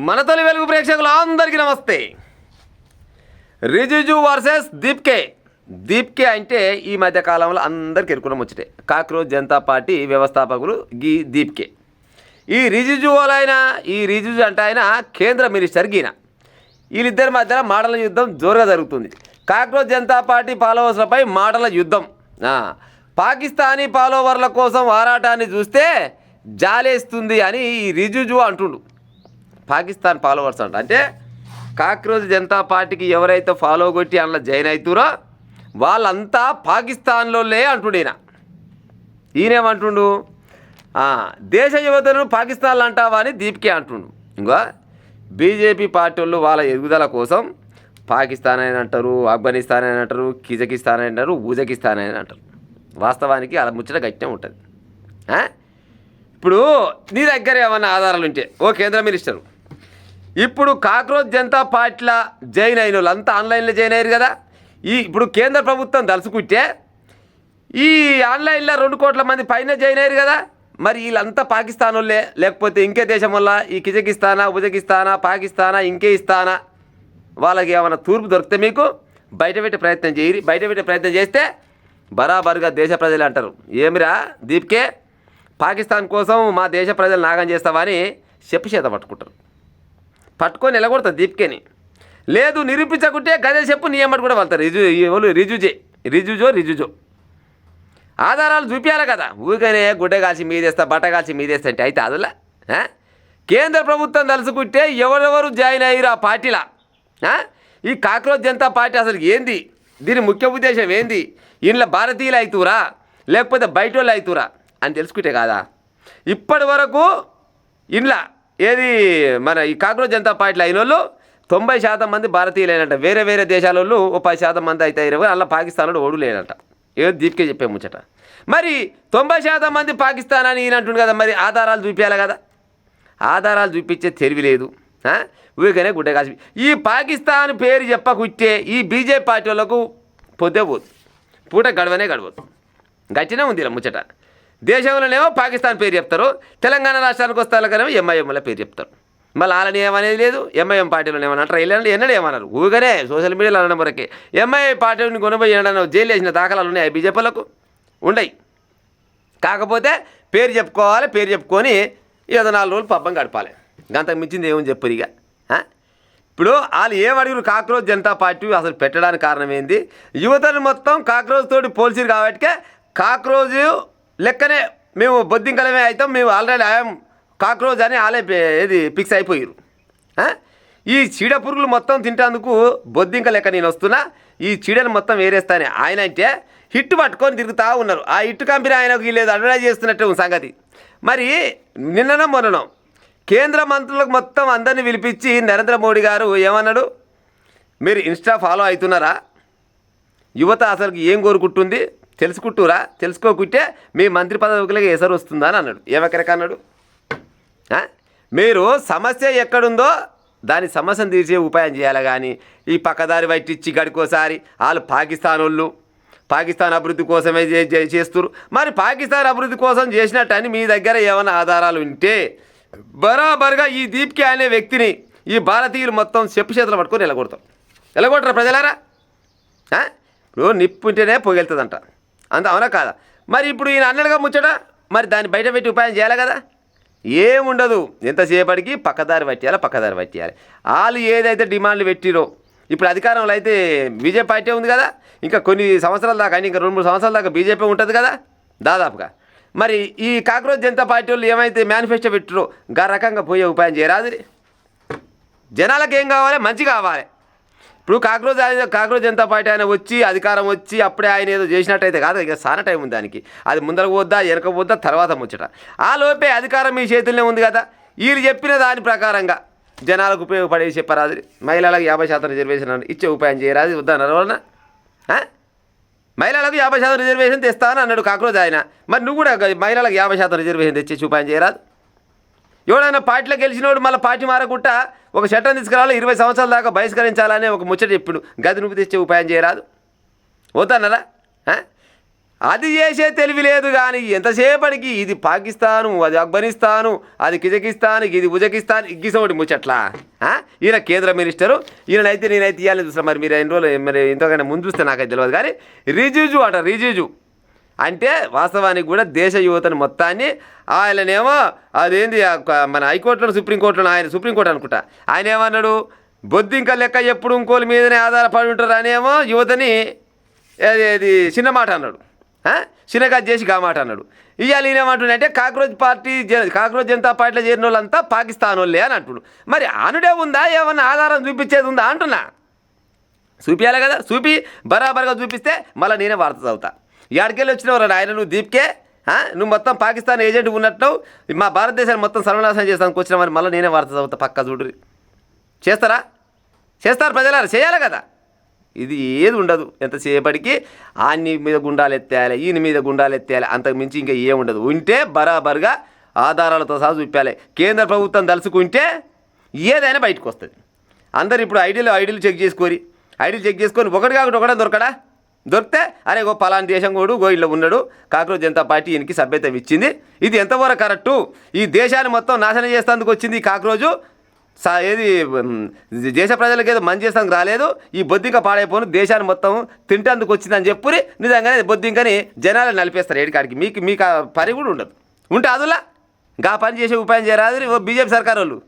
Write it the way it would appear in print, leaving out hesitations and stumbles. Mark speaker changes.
Speaker 1: మన తొలి వెలుగు ప్రేక్షకులు అందరికీ నమస్తే. రిజిజు వర్సెస్ దీప్కే అంటే ఈ మధ్య కాలంలో అందరికి ఎరుకున్న ముచ్చటే. కాక్రోచ్ జనతా పార్టీ వ్యవస్థాపకులు దీప్కే. ఈ రిజిజు అంటే ఆయన కేంద్ర మినిస్టర్ గీన. వీళ్ళిద్దరి మధ్యన మాటల యుద్ధం జోరుగా జరుగుతుంది. కాక్రోచ్ జనతా పార్టీ ఫాలోవర్స్లపై మాటల యుద్ధం. పాకిస్తానీ ఫాలోవర్ల కోసం ఆరాటాన్ని చూస్తే జాలేస్తుంది అని ఈ రిజిజు అంటుండు. పాకిస్తాన్ ఫాలోవర్స్ అంటే కాక్రోచ్ జనతా పార్టీకి ఎవరైతే ఫాలో కొట్టి అందులో జాయిన్ అవుతారో వాళ్ళంతా పాకిస్తాన్లోలే అంటుండు. ఈయనేమంటుండు, దేశ యువతను పాకిస్తాన్లో అంటావా అని దీప్కే అంటుండు. ఇంకా బీజేపీ పార్టీ వాళ్ళు వాళ్ళ ఎదుగుదల కోసం పాకిస్తాన్ అని అంటారు, ఆఫ్ఘనిస్తాన్ అని అంటారు, కిజకిస్తాన్ అని అంటారు, ఉజ్బెకిస్తాన్ అని అంటారు. వాస్తవానికి అలా ముచ్చట గట్టిగా ఉంటుంది. ఇప్పుడు నీ దగ్గర ఏమన్నా ఆధారాలు ఉంటే ఓ కేంద్ర మినిస్టరు, ఇప్పుడు కాక్రోచ్ జనతా పార్టీలో జాయిన్ అయిన వాళ్ళు అంతా ఆన్లైన్లో జాయిన్ అయ్యారు కదా. ఇప్పుడు కేంద్ర ప్రభుత్వం దలుచుకుంటే ఈ ఆన్లైన్లో 2 కోట్ల మంది పైన జాయిన్ అయ్యారు కదా. మరి వీళ్ళంతా పాకిస్తాన్ వాళ్ళే లేకపోతే ఇంకే దేశం వల్ల ఈ కిజకిస్తానా, ఉజ్బెకిస్తానా, పాకిస్తానా, ఇంకే ఇస్తానా వాళ్ళకి ఏమైనా తూర్పు దొరికితే మీకు బయటపెట్టే ప్రయత్నం చేయరు. బయటపెట్టే ప్రయత్నం చేస్తే బరాబరుగా దేశ ప్రజలు అంటారు, ఏమిరా దీప్కే పాకిస్తాన్ కోసం మా దేశ ప్రజలు నాగం చేస్తావా అని చెప్పి చేత పట్టుకొని నిలగొడతారు దీప్కేని. లేదు నిరూపించకుంటే గదే చెప్పు నీ ఎమ్మటి కూడా వెళ్తారు. రిజుజో ఆధారాలు చూపించాలి కదా. ఊరికనే గుడ్డ కాల్చి మీదేస్తా, బట్ట కాల్చి మీదేస్తా అంటే అయితే అదిలా. కేంద్ర ప్రభుత్వం తలుచుకుంటే ఎవరెవరు జాయిన్ అయ్యారు ఆ పార్టీలా. ఈ కాక్రోచ్ జనతా పార్టీ అసలు ఏంది, దీని ముఖ్య ఉద్దేశం ఏంది, ఇంట్లో భారతీయులు అవుతురా లేకపోతే బయట వాళ్ళు అవుతురా అని తెలుసుకుంటే కాదా. ఇప్పటి వరకు ఇంట్లో ఏది మన ఈ కాక్రోచ్ జనతా పార్టీలో అయిన వాళ్ళు 90% మంది భారతీయులు అయినట్ట. వేరే వేరే దేశాల వాళ్ళు 10% మంది అయితే ఇరవై అలా పాకిస్తాన్లో ఓడు లేనట. ఏదో దీప్కే చెప్పే ముచ్చట. మరి 90% మంది పాకిస్తాన్ అని ఈయన అంటుండు కదా. మరి ఆధారాలు చూపించాలి కదా. ఆధారాలు చూపించే తెలివి లేదు. ఊరికనే గుడ్డ కాసి ఈ పాకిస్తాన్ పేరు చెప్పకుట్టే ఈ బీజేపీ పార్టీ వాళ్ళకు పొద్దే పోదు, పూట గడవదు. గట్టినే ఉంది ఇలా ముచ్చట. దేశంలోనేమో పాకిస్తాన్ పేరు చెప్తారు, తెలంగాణ రాష్ట్రానికి వస్తాలకనేమో ఎంఐఎంల పేరు చెప్తారు. మళ్ళీ వాళ్ళని ఏమనేది లేదు. ఎంఐఎం పార్టీలో ఏమన్నారు, ఇలాంటి ఎన్నడూ ఏమన్నారు. ఊగనే సోషల్ మీడియాలో అనడం వరకే. ఎంఐఏ పార్టీని కొనబోయి జైలు వేసిన దాఖలాలు ఉన్నాయి బీజేపీలకు ఉండయి. కాకపోతే పేరు చెప్పుకోవాలి, పేరు చెప్పుకొని ఏదో 4 రోజులు పబ్బం గడపాలి. అంతకు మించింది ఏమని చెప్పరు ఇక. ఇప్పుడు వాళ్ళు ఏమడిగారు, కాక్రోచ్ జనతా పార్టీ అసలు పెట్టడానికి కారణం ఏంది, యువతను మొత్తం కాక్రోచ్ తోటి పోల్చిరు కాబట్టి కాక్రోచ్ లెక్కనే మేము బొద్దింకలమే అవుతాం, మేము ఆల్రెడీ ఐఎమ్ కాక్రోచ్ అని వాళ్ళే ఏది ఫిక్స్ అయిపోయారు. ఈ చీడ పురుగులు మొత్తం తింటేందుకు బొద్దింక లెక్క నేను వస్తున్నా, ఈ చీడను మొత్తం వేరేస్తానే ఆయన అంటే హిట్ పట్టుకొని తిరుగుతూ ఉన్నారు. ఆ హిట్ కంపెనీ ఆయనకు లేదు అడ్వర్టైజ్ చేస్తున్నట్టే సంగతి. మరి మొన్ననో కేంద్ర మంత్రులకు మొత్తం అందరినీ పిలిపించి నరేంద్ర మోడీ గారు ఏమన్నాడు, మీరు ఇన్స్టా ఫాలో అవుతున్నారా, యువత అసలుకి ఏం కోరుకుంటుంది తెలుసుకుంటురా, తెలుసుకోకుంటే మీ మంత్రి పదవికి ఎసరు వస్తుందా అని అన్నాడు. ఏమెక్కడికి అన్నాడు, మీరు సమస్య ఎక్కడుందో దాని సమస్యను తీర్చే ఉపాయం చేయాలి కానీ ఈ పక్కదారి పట్టించి గడికోసారి వాళ్ళు పాకిస్తాన్ అభివృద్ధి కోసమే చేస్తున్నారు. మరి పాకిస్తాన్ అభివృద్ధి కోసం చేసినట్టని మీ దగ్గర ఏమైనా ఆధారాలు ఉంటే బరాబరుగా ఈ దీప్కే అనే వ్యక్తిని ఈ భారతీయులు మొత్తం చెప్పు చేతులు పట్టుకొని ఎలగొట్టరా ప్రజలారా. ఇప్పుడు నిప్పు ఉంటేనే పొగెళ్తుందంట, అంత అవునా కాదా. మరి ఇప్పుడు ఈయన అన్నడుగా ముచ్చట, మరి దాన్ని బయట పెట్టి ఉపాయం చేయాలి కదా. ఏముండదు, ఎంతసేపటికి పక్కదారి పట్టియాలి. వాళ్ళు ఏదైతే డిమాండ్లు పెట్టిరో, ఇప్పుడు అధికారంలో అయితే బీజేపీ పార్టీ ఉంది కదా, ఇంకా కొన్ని సంవత్సరాల దాకా ఇంకా 2-3 సంవత్సరాల దాకా బీజేపీ ఉంటుంది కదా దాదాపుగా. మరి ఈ కాక్రోచ్ జనతా పార్టీ వాళ్ళు ఏమైతే మేనిఫెస్టో పెట్టిరో గా రకంగా పోయే ఉపాయం చేయరాదు. జనాలకు ఏం కావాలి, మంచి కావాలి. ఇప్పుడు కాక్రోచ్ జనతా పార్టీ ఆయన వచ్చి అధికారం వచ్చి అప్పుడే ఆయన ఏదో చేసినట్టయితే కాదు, ఇక చాలా టైం ఉంది దానికి. అది ముందరకు పోద్దా వెనక పోద్దా తర్వాత ముచ్చట. ఆ లోపే అధికారం మీ చేతుల్లోనే ఉంది కదా. వీళ్ళు చెప్పిన దాని ప్రకారంగా జనాలకు ఉపయోగపడే చెప్పరాదు. మహిళలకు 50% రిజర్వేషన్ ఇచ్చే ఉపాయం చేయరాదు వద్దన్నారు వలన. మహిళలకు 50% రిజర్వేషన్ తెస్తానని అన్నాడు కాక్రోచ్ ఆయన. మరి నువ్వు కూడా మహిళలకు 50% రిజర్వేషన్ తెచ్చేసి ఉపాయం చేయరాదు. ఎవడైనా పార్టీలో గెలిచినోడు మళ్ళీ పార్టీ మారకుండా ఒక చట్టం తీసుకురావాలి, 20 సంవత్సరాల దాకా బహిష్కరించాలనే ఒక ముచ్చట చెప్పుడు. గది నువ్వు తెచ్చే ఉపాయం చేయరాదు వద్దన్నారా. అది చేసే తెలివి లేదు కానీ ఎంతసేపటికి ఇది పాకిస్తాను, అది ఆఫ్ఘనిస్తాను, అది కిజకిస్తాన్, ఇది ఉజకిస్తాన్, ఇగ్గిసోటి ముచ్చట్లా. ఈయన కేంద్ర మినిస్టరు, ఈయనైతే నేనైతే ఇవ్వాలని చూస్తాను. మరి మీరు ఎన్ని రోజులు మరి ఇంతకన్నా ముందు చూస్తే నాకైతే తెలియదు కానీ రిజిజు అట, రిజిజు అంటే వాస్తవానికి కూడా దేశ యువతను మొత్తాన్ని ఆయననేమో అదేంది మన హైకోర్టులో సుప్రీంకోర్టులో ఆయన సుప్రీంకోర్టు అనుకుంటా ఆయన ఏమన్నాడు, బొద్దింక లెక్క ఎప్పుడు ఇంకోళ్ళ మీదనే ఆధారపడి ఉంటారు అనేమో యువతని అది చిన్న మాట అన్నాడు, చిన్నగా చేసి గా మాట అన్నాడు. ఇవాళ ఈయనేమంటుండే కాక్రోజ్ జనతా పార్టీలో చేరిన వాళ్ళంతా పాకిస్తాన్ వాళ్ళే అని అంటున్నాడు. మరి ఆనుడే ఉందా, ఏమన్నా ఆధారం చూపించేది ఉందా అంటున్నా. చూపించాలి కదా, చూపి బరాబర్గా చూపిస్తే మళ్ళీ నేనే వార్త చదువుతా. ఎక్కడికెళ్ళి వచ్చినవారు ఆయన నువ్వు దీప్కే, నువ్వు మొత్తం పాకిస్తాన్ ఏజెంట్ ఉన్నట్టు మా భారతదేశాన్ని మొత్తం సర్వనాశనం చేస్తానికి వచ్చినామని మళ్ళీ నేనే వార్త చదువుతా. పక్కా చూడు చేస్తారా, చేస్తారు ప్రజలారా, చేయాలి కదా. ఇది ఏది ఉండదు, ఎంతసేపటికి ఆన్ని మీద గుండాలు ఎత్తేయాలి, ఈయన మీద గుండాలు ఎత్తేయాలి, అంతకు మించి ఇంకా ఏముండదు. ఉంటే బరాబర్గా ఆధారాలతో సహా చూపించాలి. కేంద్ర ప్రభుత్వం తలుచుకుంటే ఏదైనా బయటకు వస్తుంది. అందరు ఇప్పుడు ఐడీలు చెక్ చేసుకొని ఒకటి కాకుండా ఒకటే దొరికితే అరే గో పలానా దేశం కూడా ఇట్లా ఉన్నాడు, కాక్రోజ్ జనతా పార్టీ ఈయనకి సభ్యత్వం ఇచ్చింది, ఇది ఎంతవరకు కరెక్టు, ఈ దేశాన్ని మొత్తం నాశనం చేసేందుకు వచ్చింది ఈ కాక్రోజు, ఏది దేశ ప్రజలకు ఏదో మంచి చేస్తానికి రాలేదు, ఈ బొద్దింక పాడైపోను దేశాన్ని మొత్తం తింటేందుకు వచ్చిందని చెప్పురి నిజంగానే బొద్దింకని జనాలు నలిపేస్తారు. ఏడికాడికి మీకు పని కూడా ఉండదు. ఉంటే అదులా గా పని చేసే ఉపాయం చేయరాదు బీజేపీ సర్కారు వాళ్ళు.